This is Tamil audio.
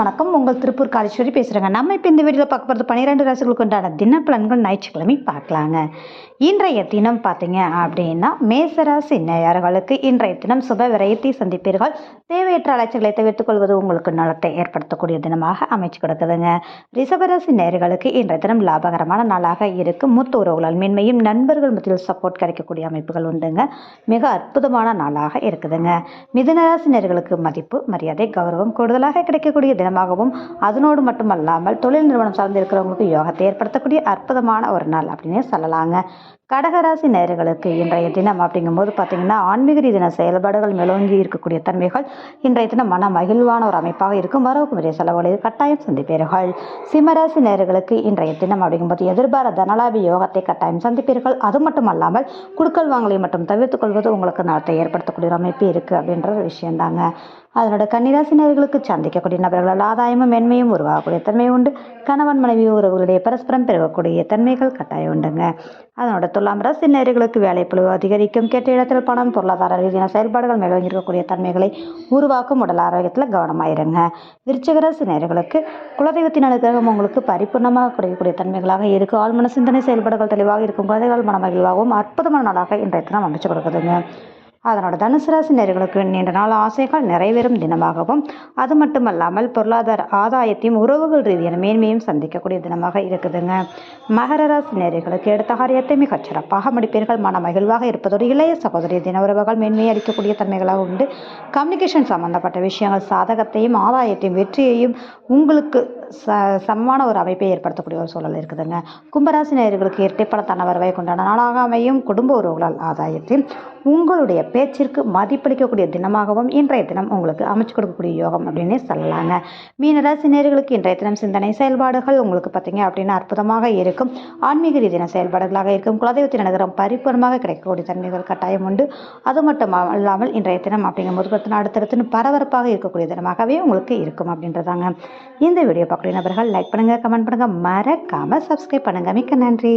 வணக்கம். உங்கள் திருப்பூர் காளீஸ்வரி பேசுகிறேங்க. நம்ம இப்போ இந்த வீடியோவில் பார்க்க போகிறது 12 ராசிகளுக்கு உண்டான தினப்பலன்கள் ஞாயிற்றுக்கிழமை பார்க்கலாங்க. இன்றைய தினம் பார்த்தீங்க அப்படின்னா மேசராசி நேயர்களுக்கு இன்றைய தினம் சுப விரயத்தை சந்திப்பீர்கள். தேவையற்ற அலைச்சல்களை தவிர்த்துக் கொள்வது உங்களுக்கு நலத்தை ஏற்படுத்தக்கூடிய தினமாக அமைச்சு கொடுக்குதுங்க. ரிஷபராசி நேயர்களுக்கு இன்றைய தினம் லாபகரமான நாளாக இருக்கும். மூத்த உறவுகளால் மேன்மையும் நண்பர்கள் மத்தியில் சப்போர்ட் கிடைக்கக்கூடிய அமைப்புகள் உண்டுங்க. மிக அற்புதமான நாளாக இருக்குதுங்க. மிதுனராசி நேயர்களுக்கு மதிப்பு மரியாதை கௌரவம் கூடுதலாக கிடைக்கக்கூடிய தினமாகவும் அதனோடு மட்டுமல்லாமல் தொழில் நிறுவனம் சார்ந்து இருக்கிறவங்களுக்கு யோகத்தை ஏற்படுத்தக்கூடிய அற்புதமான ஒரு நாள் அப்படின்னே சொல்லலாங்க. கடகராசி நேயர்களுக்கு இன்றைய தினம் அப்படிங்கும்போது பார்த்தீங்கன்னா ஆன்மீக ரீதியான செயல்பாடுகள் மேலோங்கி இருக்கக்கூடிய தன்மைகள் இன்றைய தினம் மன மகிழ்வான ஒரு அமைப்பாக இருக்கும். வரவுக்கு பெரிய செலவுகளை கட்டாயம் சந்திப்பீர்கள். சிம்மராசி நேயர்களுக்கு இன்றைய தினம் அப்படிங்கும்போது எதிர்பாராத தனலாபி யோகத்தை கட்டாயம் சந்திப்பீர்கள். அது மட்டும் அல்லாமல் குடுக்கல் வாங்கலை மட்டும் தவிர்த்துக் கொள்வது உங்களுக்கு நலத்தை ஏற்படுத்தக்கூடிய ஒரு அமைப்பு இருக்குது அப்படின்ற ஒரு விஷயம்தாங்க. அதனோட கன்னிராசி நேயர்களுக்கு சந்திக்கக்கூடிய நபர்களால் ஆதாயமும் மென்மையும் உருவாகக்கூடிய தன்மை உண்டு. கணவன் மனைவி உறவுகளுடைய பரஸ்பரம் பெருகக்கூடிய தன்மைகள் கட்டாயம் உண்டுங்க. அதனோட துலாம் ராசி நேயர்களுக்கு வேலைப்பளு அதிகரிக்கும். கேட்ட இடத்தில் பணம் பொருளாதார ரீதியான செயல்பாடுகள் மேலோங்கி இருக்கக்கூடிய தன்மைகளை உருவாக்கும். உடல் ஆரோக்கியத்தில் கவனமாயிருங்க. விருச்சிக ராசி நேயர்களுக்கு குலதெய்வத்தின் அனுகிரகம் உங்களுக்கு பரிபூர்ணமாக கிடைக்கக்கூடிய தன்மைகளாக இருக்கும். ஆழ்மன சிந்தனை செயல்பாடுகள் தெளிவாக இருக்கும். குழந்தைகள் மனமகிழ்வாகவும் அற்புதமான நாளாக இன்றைய தினம் அமைச்சு கொடுக்குதுங்க. அதனோட தனுசு ராசி நேயர்களுக்கு நீண்ட நாள் ஆசைகள் நிறைவேறும் தினமாகவும் அது மட்டுமல்லாமல் பொருளாதார ஆதாயத்தையும் உறவுகள் ரீதியான மேன்மையும் சந்திக்கக்கூடிய தினமாக இருக்குதுங்க. மகர ராசி நேயர்களுக்கு எடுத்த காரியத்தை மிகச் சிறப்பாக முடிப்பீர்கள். மன மகிழ்வாக இருப்பதோடு இளைய சகோதரி தின உறவுகள் மேன்மையை அளிக்கக்கூடிய தன்மைகளாக உண்டு. கம்யூனிகேஷன் சம்பந்தப்பட்ட விஷயங்கள் சாதகத்தையும் ஆதாயத்தையும் வெற்றியையும் உங்களுக்கு சமமான ஒரு அமைப்பை ஏற்படுத்தக்கூடிய ஒரு சூழல் இருக்குதுங்க. கும்பராசி நேயர்களுக்கு இரட்டைப்பட தனவரவை கொண்டாட நாளாக அமையும். குடும்ப உறவுகளால் ஆதாயத்தையும் உங்களுடைய பேச்சிற்கு மதிப்பளிக்கக்கூடிய தினமாகவும் இன்றைய தினம் உங்களுக்கு அமைச்சு கொடுக்கக்கூடிய யோகம் அப்படின்னே சொல்லலாங்க. மீனராசி நேயர்களுக்கு இன்றைய தினம் சிந்தனை செயல்பாடுகள் உங்களுக்கு பார்த்தீங்க அப்படின்னா அற்புதமாக இருக்கும். ஆன்மீக ரீதியான செயல்பாடுகளாக இருக்கும். குலதெய்வத்தின் அனுகிரகம் பரிபூர்ணமாக கிடைக்கக்கூடிய தன்மைகள் கட்டாயம் உண்டு. அது மட்டும் இல்லாமல் இன்றைய தினம் அப்படிங்கும்போது பார்த்தீங்கன்னா அடுத்தடுத்து பரபரப்பாக இருக்கக்கூடிய தினமாகவே உங்களுக்கு இருக்கும் அப்படின்றதாங்க. இந்த வீடியோ பார்க்கக்கூடிய நபர்கள் லைக் பண்ணுங்கள், கமெண்ட் பண்ணுங்கள், மறக்காமல் சப்ஸ்கிரைப் பண்ணுங்கள். மிக்க நன்றி.